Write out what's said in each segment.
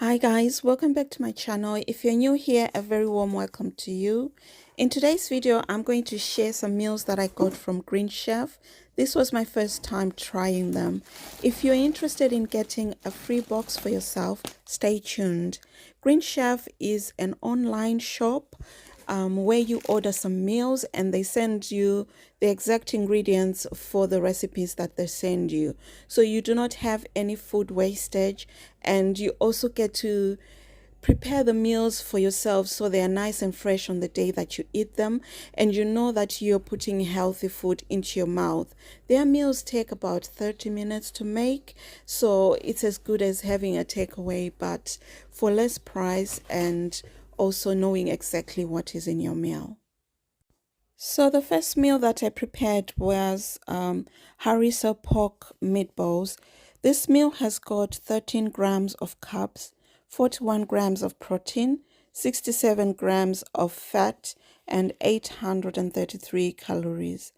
Hi guys, welcome back to my channel. If you're new here, a very warm welcome to you. In today's video, I'm going to share some meals that I got from Green Chef. This was my first time trying them. If you're interested in getting a free box for yourself, stay tuned. Green Chef is an online shop where you order some meals and they send you the exact ingredients for the recipes that they send you. So you do not have any food wastage, and you also get to prepare the meals for yourself so they are nice and fresh on the day that you eat them, and you know that you're putting healthy food into your mouth. Their meals take about 30 minutes to make, so it's as good as having a takeaway, but for less price and also knowing exactly what is in your meal. So the first meal that I prepared was Harissa pork meatballs. This meal has got 13 grams of carbs, 41 grams of protein, 67 grams of fat, and 833 calories.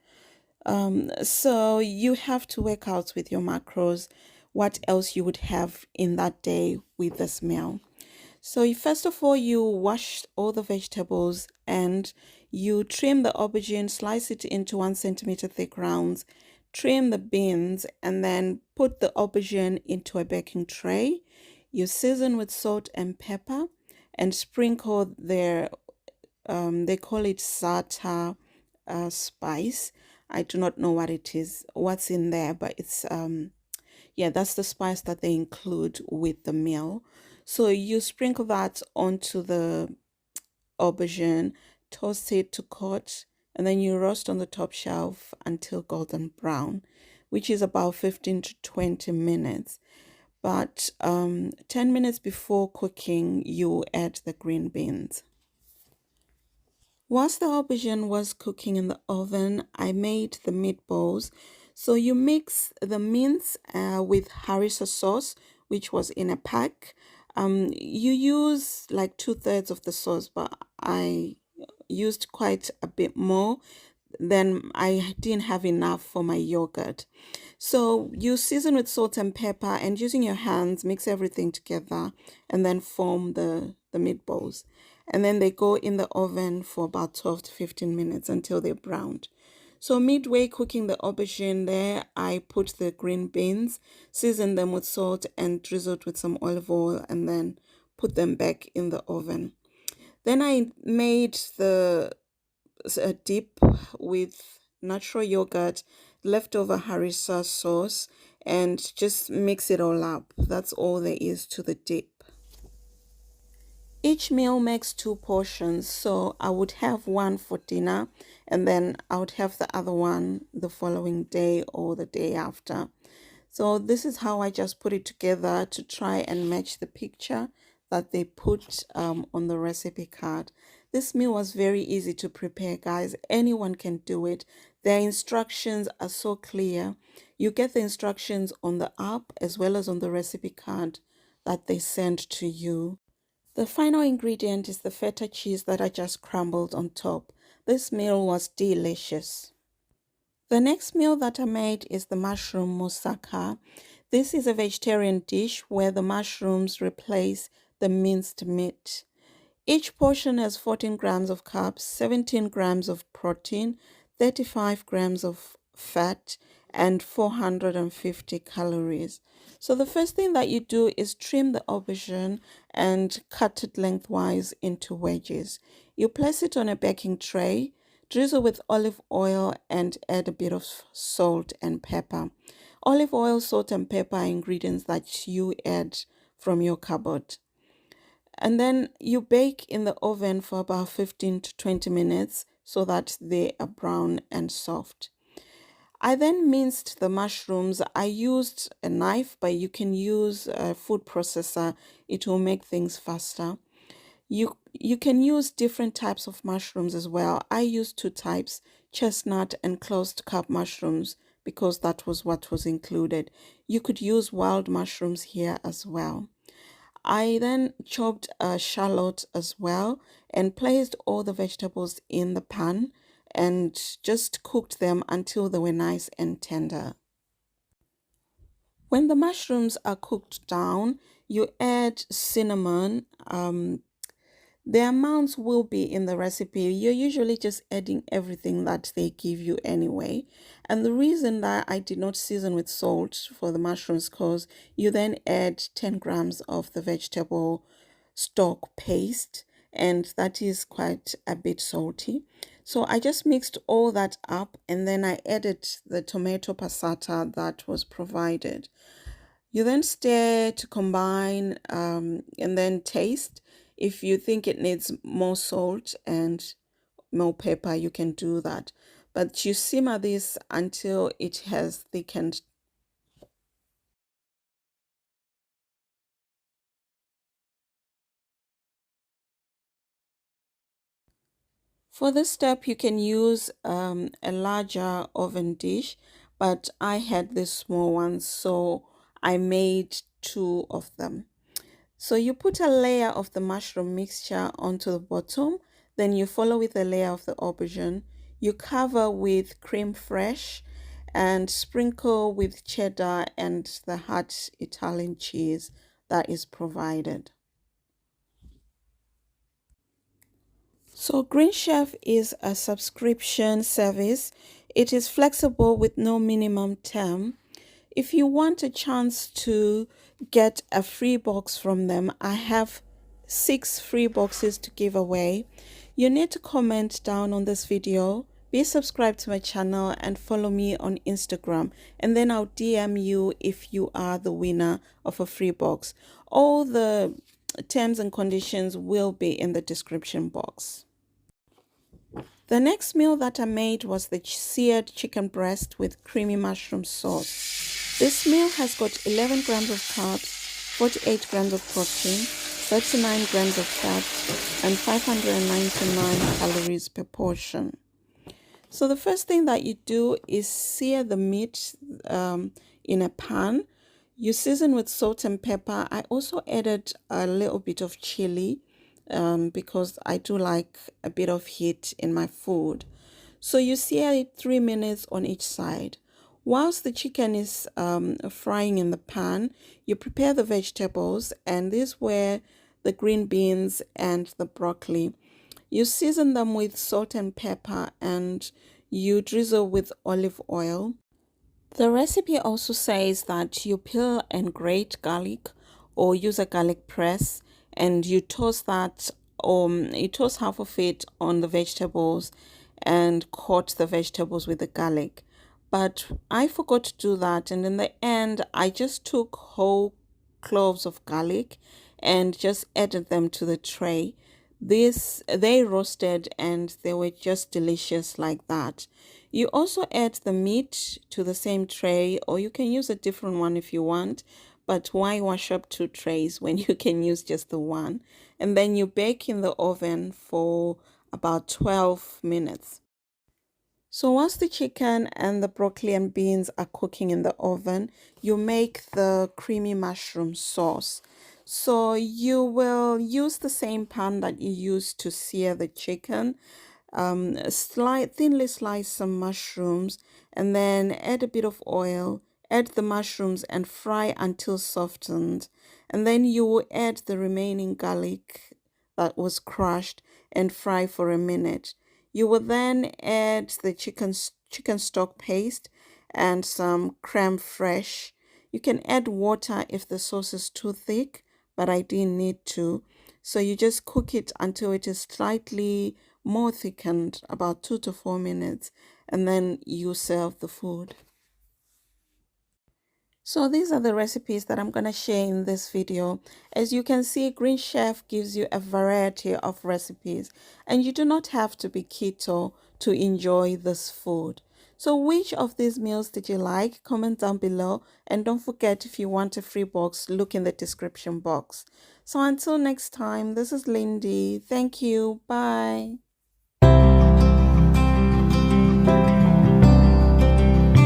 So you have to work out with your macros what else you would have in that day with this meal. So first of all, you wash all the vegetables and you trim the aubergine, slice it into 1 centimeter thick rounds, trim the beans, and then put the aubergine into a baking tray. You season with salt and pepper and sprinkle their, they call it za'atar spice. I do not know what it is, what's in there, but it's yeah, that's the spice that they include with the meal. So you sprinkle that onto the aubergine, toast it to coat, and then you roast on the top shelf until golden brown, which is about 15 to 20 minutes. But 10 minutes before cooking, you add the green beans. Whilst the aubergine was cooking in the oven, I made the meatballs. So you mix the mince with harissa sauce, which was in a pack. You use like 2/3 of the sauce, but I used quite a bit more. Then I didn't have enough for my yogurt. So you season with salt and pepper, and using your hands, mix everything together and then form the meatballs. And then they go in the oven for about 12 to 15 minutes until they're browned. So midway cooking the aubergine there, I put the green beans, seasoned them with salt and drizzled with some olive oil, and then put them back in the oven. Then I made the dip with natural yogurt, leftover harissa sauce, and just mix it all up. That's all there is to the dip. Each meal makes 2 portions, so I would have one for dinner and then I would have the other one the following day or the day after. So this is how I just put it together to try and match the picture that they put on the recipe card. This meal was very easy to prepare, guys. Anyone can do it. Their instructions are so clear. You get the instructions on the app as well as on the recipe card that they send to you. The final ingredient is the feta cheese that I just crumbled on top. This meal was delicious. The next meal that I made is the Mushroommoussaka. This is a vegetarian dish where the mushrooms replace the minced meat. Each portion has 14 grams of carbs, 17 grams of protein, 35 grams of fat, and 450 calories. So the first thing that you do is trim the aubergine and cut it lengthwise into wedges. You place it on a baking tray, drizzle with olive oil, and add a bit of salt and pepper. Olive oil, salt, and pepper are ingredients that you add from your cupboard. And then you bake in the oven for about 15 to 20 minutes so that they are brown and soft. I then minced the mushrooms. I used a knife, but you can use a food processor. It will make things faster. You can use different types of mushrooms as well. I used 2 types, chestnut and closed cup mushrooms, because that was what was included. You could use wild mushrooms here as well. I then chopped a shallot as well and placed all the vegetables in the pan and just cooked them until they were nice and tender. When the mushrooms are cooked down, You add cinnamon. The amounts will be in the recipe. You're usually just adding everything that they give you anyway. And the reason that I did not season with salt for the mushrooms, because you then add 10 grams of the vegetable stock paste, and that is quite a bit salty. So I just mixed all that up, and then I added the tomato passata that was provided. You then stir to combine, and then taste. If you think it needs more salt and more pepper, you can do that. But you simmer this until it has thickened. For this step, you can use a larger oven dish, but I had this small one, so I made two of them. So you put a layer of the mushroom mixture onto the bottom, then you follow with a layer of the aubergine. You cover with creme fraiche and sprinkle with cheddar and the hot Italian cheese that is provided. So Green Chef is a subscription service. It is flexible with no minimum term. If you want a chance to get a free box from them, I have 6 free boxes to give away. You need to comment down on this video, be subscribed to my channel, and follow me on Instagram, and then I'll DM you if you are the winner of a free box. All the terms and conditions will be in the description box. The next meal that I made was the seared chicken breast with creamy mushroom sauce. This meal has got 11 grams of carbs, 48 grams of protein, 39 grams of fat, and 599 calories per portion. So the first thing that you do is sear the meat in a pan. You season with salt and pepper. I also added a little bit of chili because I do like a bit of heat in my food. So you sear it 3 minutes on each side. Whilst the chicken is frying in the pan, you prepare the vegetables, and these were the green beans and the broccoli. You season them with salt and pepper, and you drizzle with olive oil. The recipe also says that you peel and grate garlic or use a garlic press, and you toast that, you toast half of it on the vegetables and coat the vegetables with the garlic. But I forgot to do that, and in the end I just took whole cloves of garlic and just added them to the tray. This they roasted and they were just delicious like that. You also add the meat to the same tray, or you can use a different one if you want, but why wash up 2 trays when you can use just the one? And then you bake in the oven for about 12 minutes. So once the chicken and the broccoli and beans are cooking in the oven, you make the creamy mushroom sauce. So you will use the same pan that you used to sear the chicken. Thinly slice some mushrooms, and then add a bit of oil, add the mushrooms and fry until softened. And then you will add the remaining garlic that was crushed and fry for a minute. You will then add the chicken stock paste and some creme fraiche. You can add water if the sauce is too thick, but I didn't need to. So you just cook it until it is slightly more thickened, about 2 to 4 minutes, and then you serve the food. So these are the recipes that I'm going to share in this video. As you can see, Green Chef gives you a variety of recipes, and you do not have to be keto to enjoy this food. So which of these meals did you like? Comment down below, and don't forget, if you want a free box, look in the description box. So until next time, this is Lindy. Thank you. Bye.